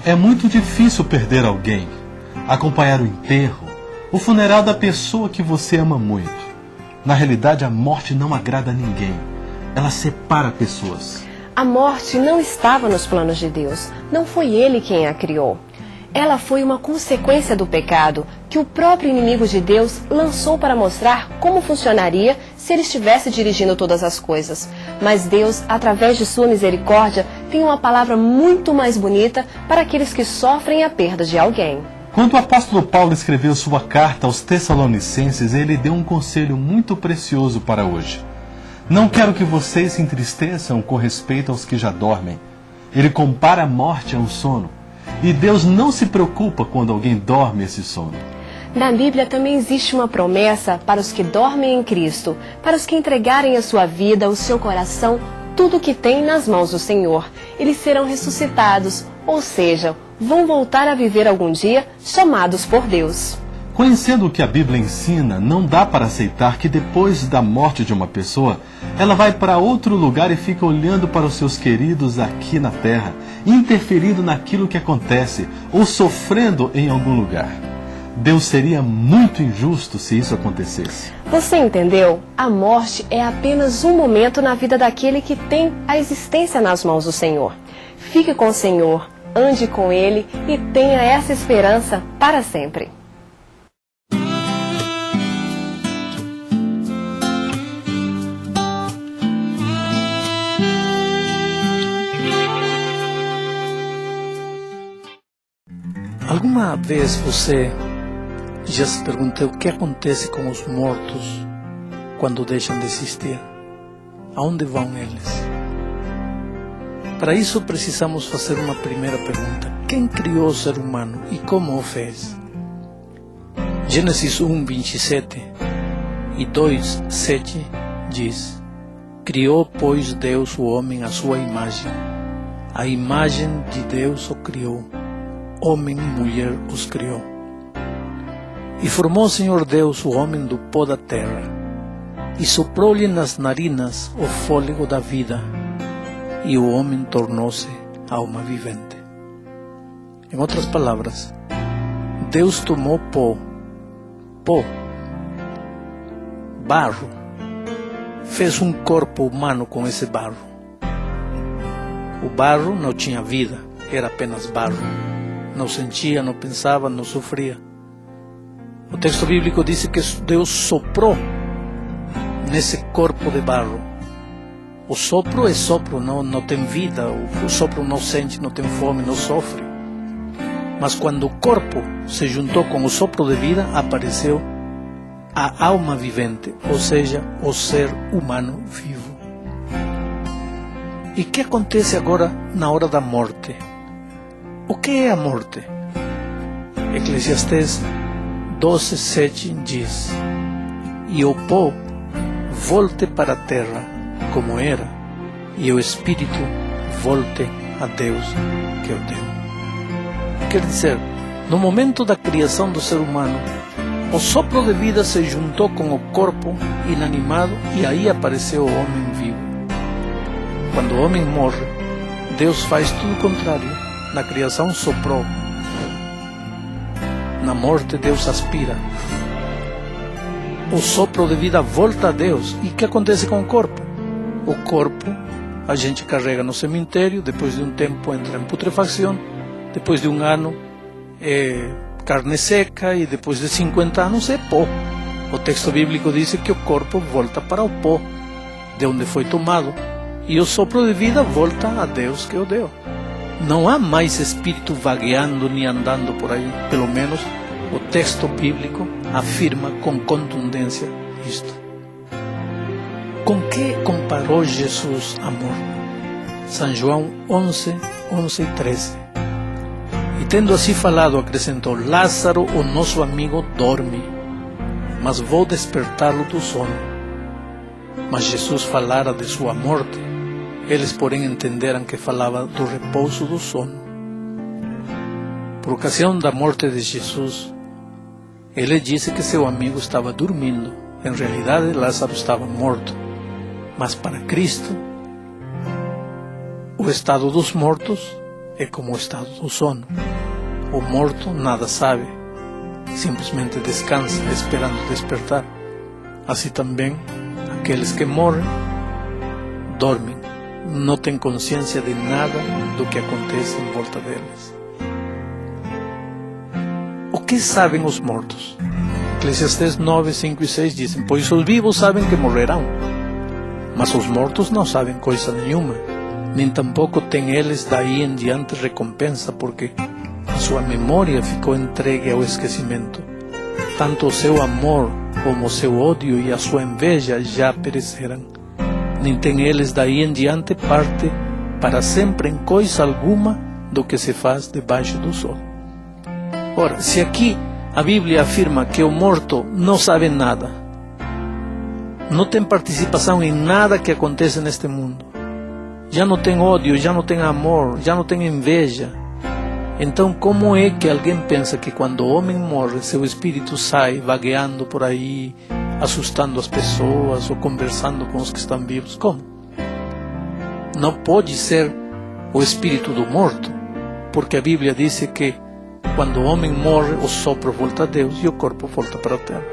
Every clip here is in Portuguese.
É muito difícil perder alguém, acompanhar o enterro, o funeral da pessoa que você ama muito. Na realidade, a morte não agrada a ninguém. Ela separa pessoas. A morte não estava nos planos de Deus. Não foi Ele quem a criou. Ela foi uma consequência do pecado que o próprio inimigo de Deus lançou para mostrar como funcionaria se ele estivesse dirigindo todas as coisas. Mas Deus, através de sua misericórdia, tem uma palavra muito mais bonita para aqueles que sofrem a perda de alguém. Quando o apóstolo Paulo escreveu sua carta aos Tessalonicenses, ele deu um conselho muito precioso para hoje. Não quero que vocês se entristeçam com respeito aos que já dormem. Ele compara a morte a um sono. E Deus não se preocupa quando alguém dorme esse sono. Na Bíblia também existe uma promessa para os que dormem em Cristo, para os que entregarem a sua vida, o seu coração, tudo o que tem nas mãos do Senhor. Eles serão ressuscitados, ou seja, vão voltar a viver algum dia chamados por Deus. Conhecendo o que a Bíblia ensina, não dá para aceitar que depois da morte de uma pessoa, ela vai para outro lugar e fica olhando para os seus queridos aqui na terra, interferindo naquilo que acontece ou sofrendo em algum lugar. Deus seria muito injusto se isso acontecesse. Você entendeu? A morte é apenas um momento na vida daquele que tem a existência nas mãos do Senhor. Fique com o Senhor, ande com Ele e tenha essa esperança para sempre. Alguma vez você já se perguntou o que acontece com os mortos quando deixam de existir? Aonde vão eles? Para isso precisamos fazer uma primeira pergunta. Quem criou o ser humano e como o fez? Gênesis 1, 27 e 2, 7 diz: Criou, pois, Deus o homem à sua imagem. A imagem de Deus o criou. Homem e mulher os criou. E formou o Senhor Deus o homem do pó da terra, e soprou-lhe nas narinas o fôlego da vida, e o homem tornou-se alma vivente. Em outras palavras, Deus tomou pó, barro, fez um corpo humano com esse barro. O barro não tinha vida, era apenas barro. Não sentia, não pensava, não sofria. O texto bíblico diz que Deus soprou nesse corpo de barro. O sopro é sopro, não tem vida. O sopro não sente, não tem fome, não sofre. Mas quando o corpo se juntou com o sopro de vida, apareceu a alma vivente, ou seja, o ser humano vivo. E o que acontece agora na hora da morte? O que é a morte? Eclesiastes 12:7 diz: E o pó volte para a terra como era, e o espírito volte a Deus que o deu. Quer dizer, no momento da criação do ser humano, o sopro de vida se juntou com o corpo inanimado e aí apareceu o homem vivo. Quando o homem morre, Deus faz tudo o contrário. Na criação soprou. Na morte Deus aspira. O sopro de vida volta a Deus. E o que acontece com o corpo? O corpo a gente carrega no cemitério, depois de um tempo entra em putrefação, depois de um ano é carne seca e depois de 50 anos é pó. O texto bíblico diz que o corpo volta para o pó, de onde foi tomado, e o sopro de vida volta a Deus que o deu. Não há mais espírito vagueando nem andando por aí. Pelo menos o texto bíblico afirma com contundência isto. Com que comparou Jesus a morte? São João 11, 11 e 13. E tendo assim falado, acrescentou: Lázaro, o nosso amigo, dorme, mas vou despertá-lo do sono. Mas Jesus falara de sua morte. Eles, porém, entenderam que falava do repouso do sono. Por ocasião da morte de Jesus, ele disse que seu amigo estava dormindo. Em realidade, Lázaro estava morto. Mas para Cristo, o estado dos mortos é como o estado do sono. O morto nada sabe, simplesmente descansa esperando despertar. Assim também, aqueles que morrem, dormem, não têm consciência de nada do que acontece em volta deles. O que sabem os mortos? Eclesiastés 9, 5 e 6 dizem: pois os vivos sabem que morrerão, mas os mortos não sabem coisa nenhuma, nem tampouco têm eles daí em diante recompensa, porque a sua memória ficou entregue ao esquecimento. Tanto o seu amor como o seu ódio e a sua inveja já pereceram. Nem têm eles daí em diante parte para sempre em coisa alguma do que se faz debaixo do sol. Ora, se aqui a Bíblia afirma que o morto não sabe nada, não tem participação em nada que acontece neste mundo, já não tem ódio, já não tem amor, já não tem inveja, então como é que alguém pensa que quando o homem morre, seu espírito sai vagueando por aí, assustando as pessoas ou conversando com os que estão vivos? Como? Não pode ser o espírito do morto, porque a Bíblia diz que quando o homem morre, o sopro volta a Deus e o corpo volta para a terra.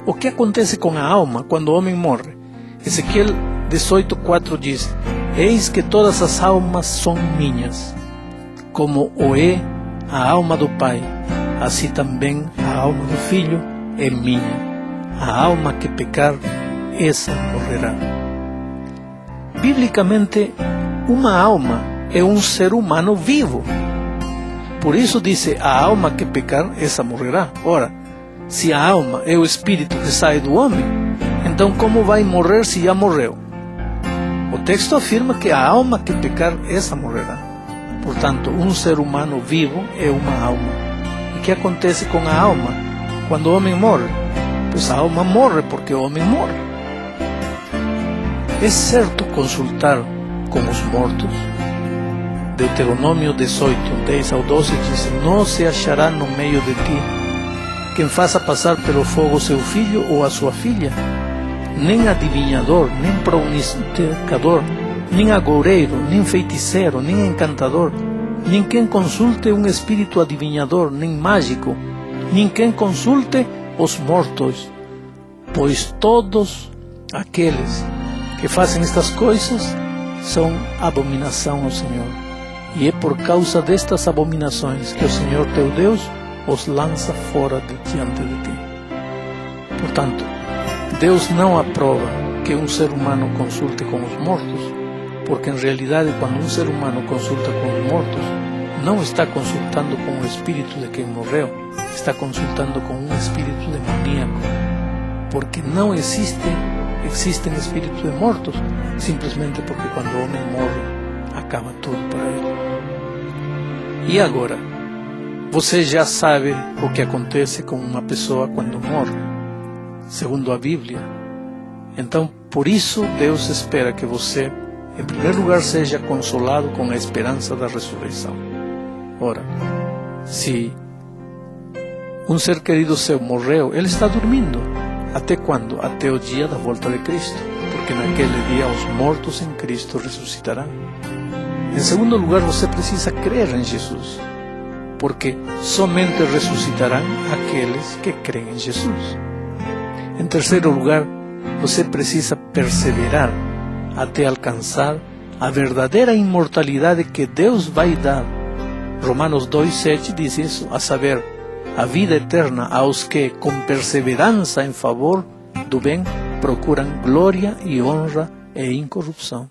O que acontece com a alma quando o homem morre? Ezequiel 18:4 diz: eis que todas as almas são minhas, como o é a alma do pai, assim também a alma do filho é minha. A alma que pecar, essa morrerá. Biblicamente, uma alma é um ser humano vivo. Por isso diz: a alma que pecar, essa morrerá. Ora, se a alma é o espírito que sai do homem, então como vai morrer se já morreu? O texto afirma que a alma que pecar, essa morrerá. Portanto, um ser humano vivo é uma alma. E o que acontece com a alma quando o homem morre? Pois a alma morre porque o homem morre. É certo consultar com os mortos? Deuteronômio 18, 10 ao 12 diz: não se achará no meio de ti quem faça passar pelo fogo seu filho ou a sua filha, nem adivinhador, nem pronosticador, nem agoureiro, nem feiticeiro, nem encantador, nem quem consulte um espírito adivinhador, nem mágico, nem quem consulte os mortos, pois todos aqueles que fazem estas coisas são abominação ao Senhor. E é por causa destas abominações que o Senhor teu Deus os lança fora de diante de ti. Portanto, Deus não aprova que um ser humano consulte com os mortos, porque em realidade quando um ser humano consulta com os mortos, não está consultando com o espírito de quem morreu, está consultando com um espírito demoníaco, porque não existem espíritos de mortos, simplesmente porque quando o homem morre, acaba tudo para ele. E agora, você já sabe o que acontece com uma pessoa quando morre, segundo a Bíblia. Então, por isso, Deus espera que você, em primeiro lugar, seja consolado com a esperança da ressurreição. Ora, se um ser querido seu morreu, ele está dormindo. Até quando? Até o dia da volta de Cristo, porque naquele dia os mortos em Cristo ressuscitarão. Em segundo lugar, você precisa crer em Jesus, porque somente ressuscitarão aqueles que creem em Jesus. Em terceiro lugar, você precisa perseverar até alcançar a verdadeira imortalidade que Deus vai dar. Romanos 2,7 diz isso, a saber, a vida eterna aos que, com perseverança em favor do bem, procuram glória e honra e incorrupção.